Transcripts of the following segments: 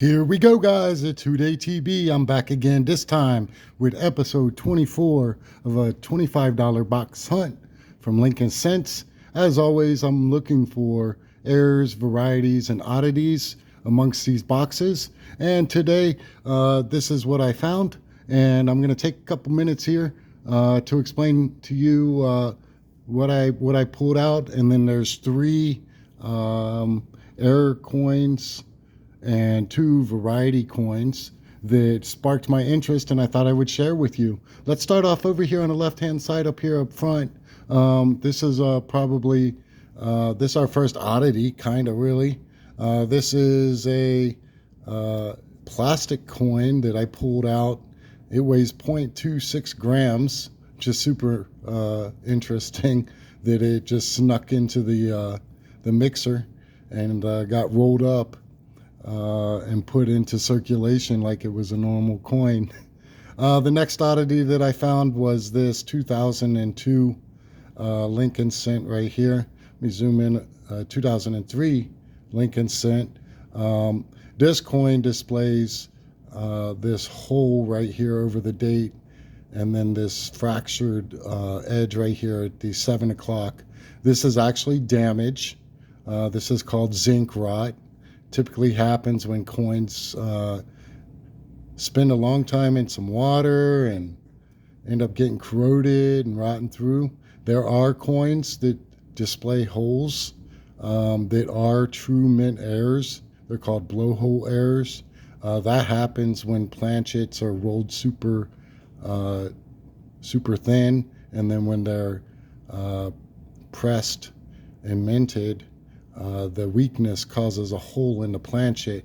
Here we go, guys. It's Two-Day TB. I'm back again, this time with episode 24 of a $25 box hunt from Lincoln Cents. As always, I'm looking for errors, varieties, and oddities amongst these boxes. And today, this is what I found. And I'm going to take a couple minutes here to explain to you what I pulled out. And then there's three error coins and two variety coins that sparked my interest and I thought I would share with you. Let's start off over here on the left hand side up here up front. This is probably this is our first oddity, kind of really. This is a plastic coin that I pulled out. It weighs 0.26 grams, just super interesting that it just snuck into the mixer and got rolled up and put into circulation like it was a normal coin. The next oddity that I found was this 2002 Lincoln Cent right here. Let me zoom in. 2003 Lincoln Cent. This coin displays this hole right here over the date, and then this fractured edge right here at the 7 o'clock. This is actually damage. This is called zinc rot. Typically happens when coins spend a long time in some water and end up getting corroded and rotting through. There are coins that display holes that are true mint errors. They're called blowhole errors. That happens when planchets are rolled super thin, and then when they're pressed and minted, the weakness causes a hole in the planchet.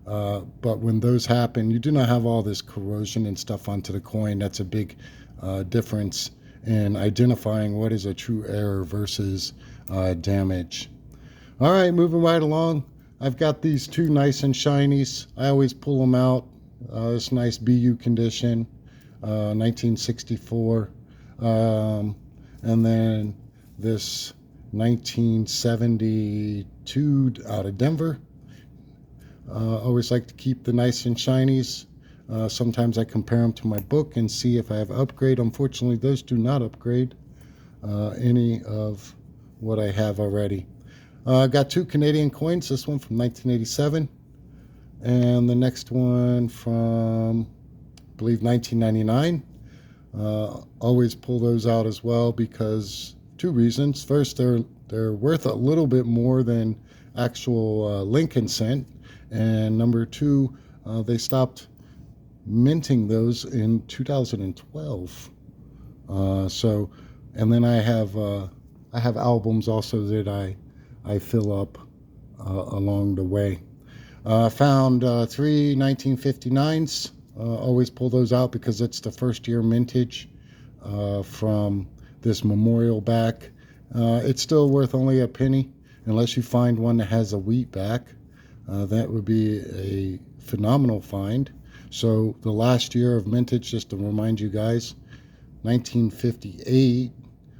But when those happen, you do not have all this corrosion and stuff onto the coin. That's a big difference in identifying what is a true error versus damage. All right, moving right along. I've got these two nice and shinies. I always pull them out. This nice BU condition, 1964. And then this 1972 out of Denver. Always like to keep the nice and shinies. Sometimes I compare them to my book and see if I have upgrade. Unfortunately, those do not upgrade any of what I have already. I got two Canadian coins. This one from 1987, and the next one from, I believe, 1999. Always pull those out as well because two reasons. First, they're worth a little bit more than actual Lincoln Cent, and number two, they stopped minting those in 2012. And then I have albums also that I fill up along the way. Found three 1959s. Always pull those out because it's the first year mintage from this memorial back. It's still worth only a penny unless you find one that has a wheat back. That would be a phenomenal find. So the last year of mintage, just to remind you guys, 1958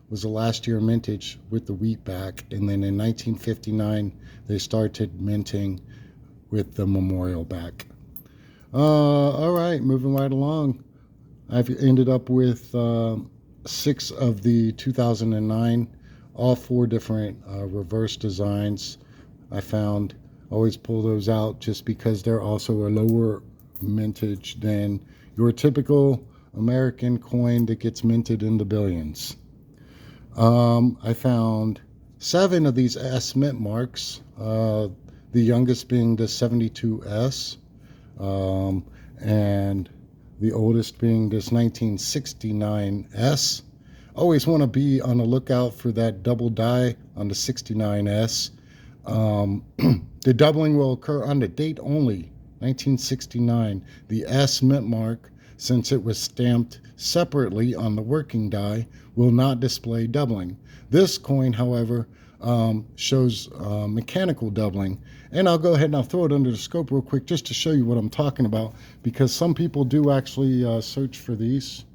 was the last year of mintage with the wheat back, and then in 1959 they started minting with the memorial back. All right, moving right along. I've ended up with 6 of the 2009, all 4 different reverse designs I found. Always pull those out just because they're also a lower mintage than your typical American coin that gets minted in the billions. I found 7 of these S mint marks, the youngest being the 72S, and the oldest being this 1969S. Always want to be on the lookout for that double die on the 69S. The doubling will occur on the date only, 1969. The S mint mark, since it was stamped separately on the working die, will not display doubling. This coin, however, shows mechanical doubling. And I'll go ahead and I'll throw it under the scope real quick just to show you what I'm talking about, because some people do actually search for these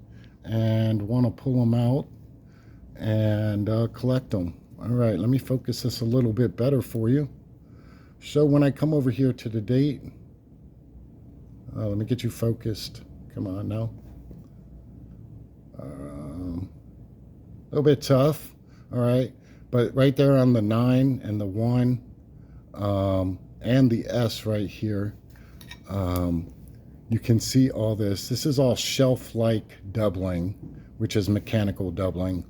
and want to pull them out and collect them. All right, let me focus this a little bit better for you. So when I come over here to the date, Let me get you focused. Come on now. A little bit tough, all right. But right there on the 9 and the 1 and the S right here, you can see all this. This is all shelf-like doubling, which is mechanical doubling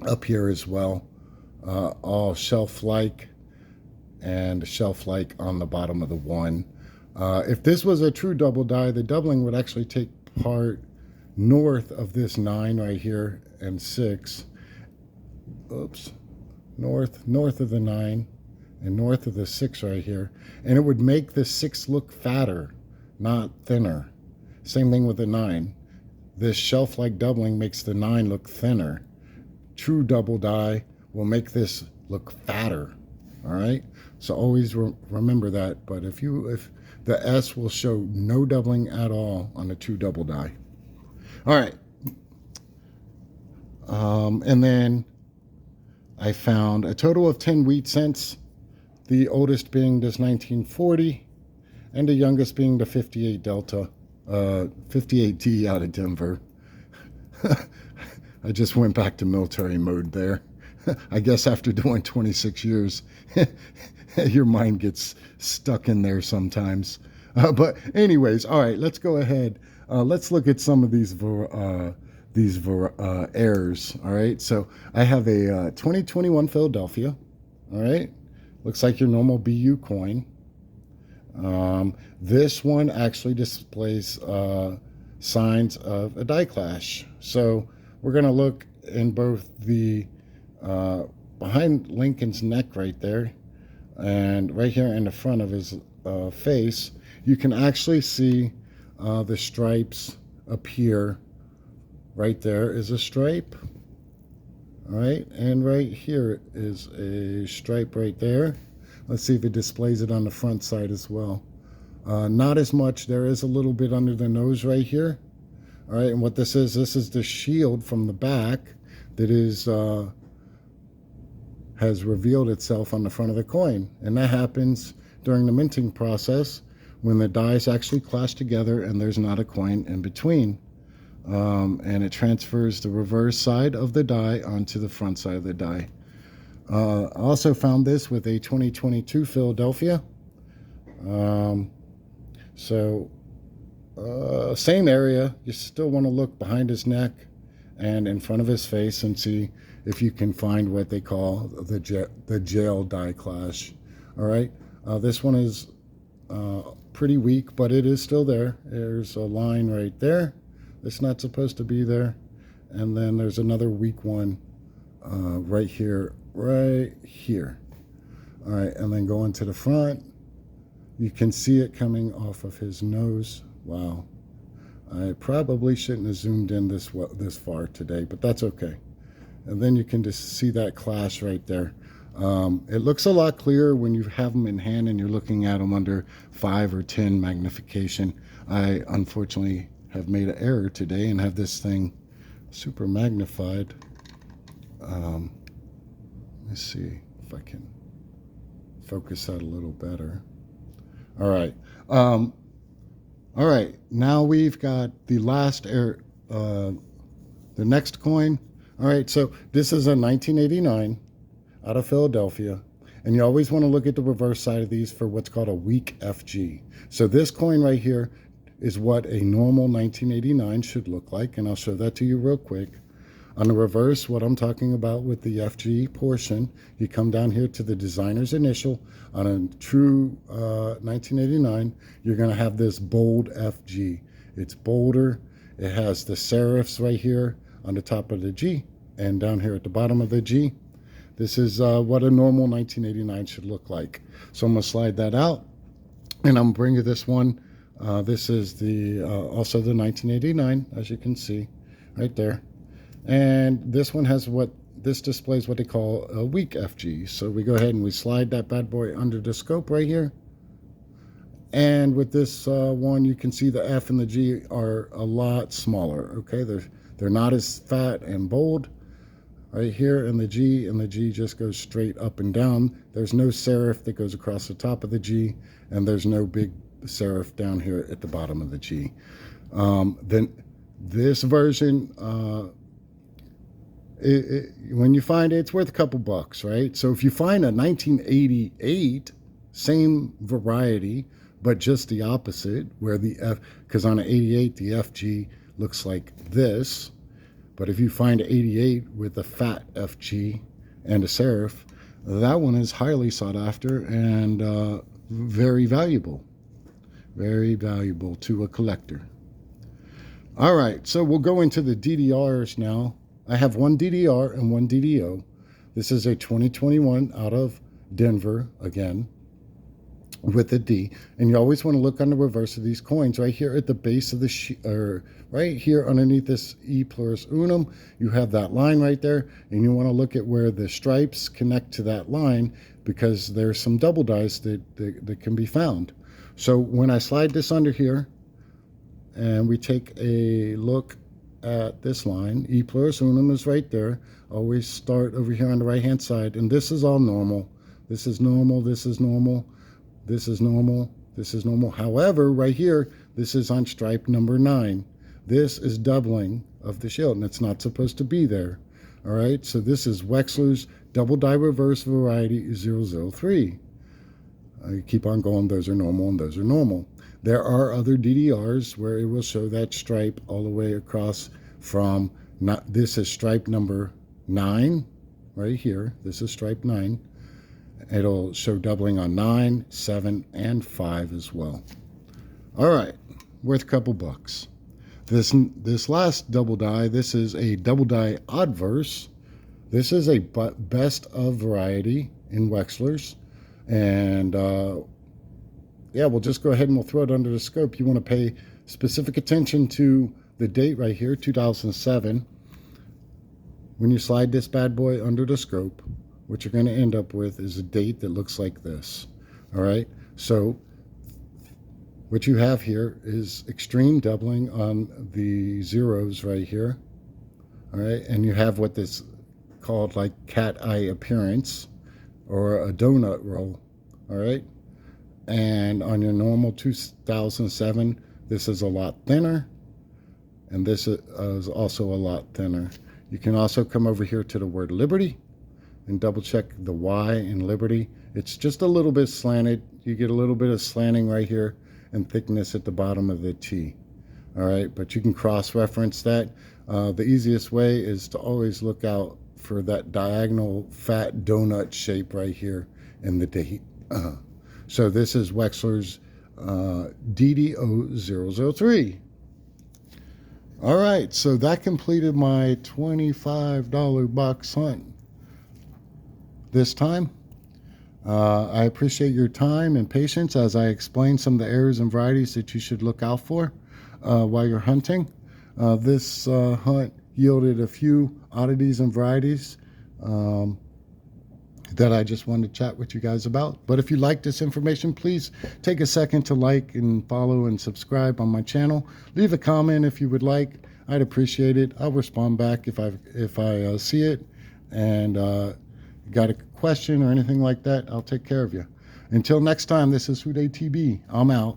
up here as well. All shelf-like and shelf-like on the bottom of the 1. If this was a true double die, the doubling would actually take part north of this 9 right here and 6. Oops. North of the 9 and north of the 6 right here. And it would make the 6 look fatter, not thinner. Same thing with the 9. This shelf-like doubling makes the 9 look thinner. True double die will make this look fatter. All right? So always remember that. But if the S will show no doubling at all on the true double die. All right. And then I found a total of 10 wheat cents, the oldest being this 1940, and the youngest being the 58 Delta, 58D out of Denver. I just went back to military mode there. I guess after doing 26 years, your mind gets stuck in there sometimes. But anyways, all right, let's go ahead. Let's look at some of these errors. All right, so I have a 2021 Philadelphia. All right, looks like your normal BU coin. This one actually displays signs of a die clash. So we're going to look in both the behind Lincoln's neck right there and right here in the front of his face. You can actually see the stripes appear. Right there is a stripe. All right, and right here is a stripe right there. Let's see if it displays it on the front side as well. Not as much. There is a little bit under the nose right here. All right, and what this is the shield from the back that is has revealed itself on the front of the coin. And that happens during the minting process when the dies actually clash together and there's not a coin in between. And it transfers the reverse side of the die onto the front side of the die. I also found this with a 2022 Philadelphia. Same area. You still want to look behind his neck and in front of his face and see if you can find what they call the jail die clash. All right. This one is pretty weak, but it is still there. There's a line right there. It's not supposed to be there. And then there's another weak one right here. All right, and then going to the front, you can see it coming off of his nose. Wow. I probably shouldn't have zoomed in this far today, but that's okay. And then you can just see that clash right there. It looks a lot clearer when you have them in hand and you're looking at them under 5 or 10 magnification. I unfortunately have made an error today and have this thing super magnified. Let's see if I can focus that a little better. All right. All right. Now we've got the last error, the next coin. All right. So this is a 1989 out of Philadelphia. And you always want to look at the reverse side of these for what's called a weak FG. So this coin right here is what a normal 1989 should look like, and I'll show that to you real quick. On the reverse, what I'm talking about with the FG portion, you come down here to the designer's initial. On a true 1989, you're going to have this bold FG. It's bolder. It has the serifs right here on the top of the G and down here at the bottom of the G. This is what a normal 1989 should look like. So I'm going to slide that out, and I'm bringing this one. This is the also the 1989, as you can see right there. And this one has this displays what they call a weak FG. So we go ahead and we slide that bad boy under the scope right here. And with this one, you can see the F and the G are a lot smaller. Okay, they're not as fat and bold right here, and the G just goes straight up and down. There's no serif that goes across the top of the G, and there's no big serif down here at the bottom of the G. Then this version, when you find it, it's worth a couple bucks, right? So if you find a 1988, same variety, but just the opposite, where the F, because on an 88, the FG looks like this. But if you find an 88 with a fat FG and a serif, that one is highly sought after and very valuable to a collector. All right, so we'll go into the DDRs now. I have one DDR and one DDO. This is a 2021 out of Denver again, with a D, and you always want to look on the reverse of these coins. Right here at the base of the or right here underneath this E pluribus unum, you have that line right there, and you want to look at where the stripes connect to that line, because there's some double dies that can be found. So when I slide this under here and we take a look at this line, E pluribus unum is right there. Always start over here on the right hand side, and this is all normal. This is normal, this is normal, this is normal, this is normal. However, right here, this is on stripe number 9. This is doubling of the shield, and it's not supposed to be there. All right, so this is Wechsler's double die reverse variety 003. You keep on going, those are normal and those are normal. There are other DDRs where it will show that stripe all the way across from, this is stripe number 9, right here. This is stripe 9. It'll show doubling on 9, 7, and 5 as well. All right, worth a couple bucks. This last double die, this is a double die oddverse. This is a best of variety in Wechsler's. And yeah, we'll just go ahead and we'll throw it under the scope. You want to pay specific attention to the date right here, 2007. When you slide this bad boy under the scope, what you're going to end up with is a date that looks like this. All right, so what you have here is extreme doubling on the zeros right here. All right, and you have what this called like cat eye appearance or a donut roll. All right, and on your normal 2007, this is a lot thinner, and this is also a lot thinner. You can also come over here to the word Liberty and double check the Y in Liberty. It's just a little bit slanted. You get a little bit of slanting right here and thickness at the bottom of the T. All right, but you can cross-reference that. The easiest way is to always look out for that diagonal fat donut shape right here in the date. So this is Wechsler's DDO003. All right, so that completed my $25 box hunt this time. I appreciate your time and patience as I explain some of the errors and varieties that you should look out for while you're hunting. This hunt yielded a few oddities and varieties that I just wanted to chat with you guys about. But if you like this information, please take a second to like and follow and subscribe on my channel. Leave a comment if you would like. I'd appreciate it. I'll respond back if I see it. And got a question or anything like that, I'll take care of you. Until next time, this is Huday TB. I'm out.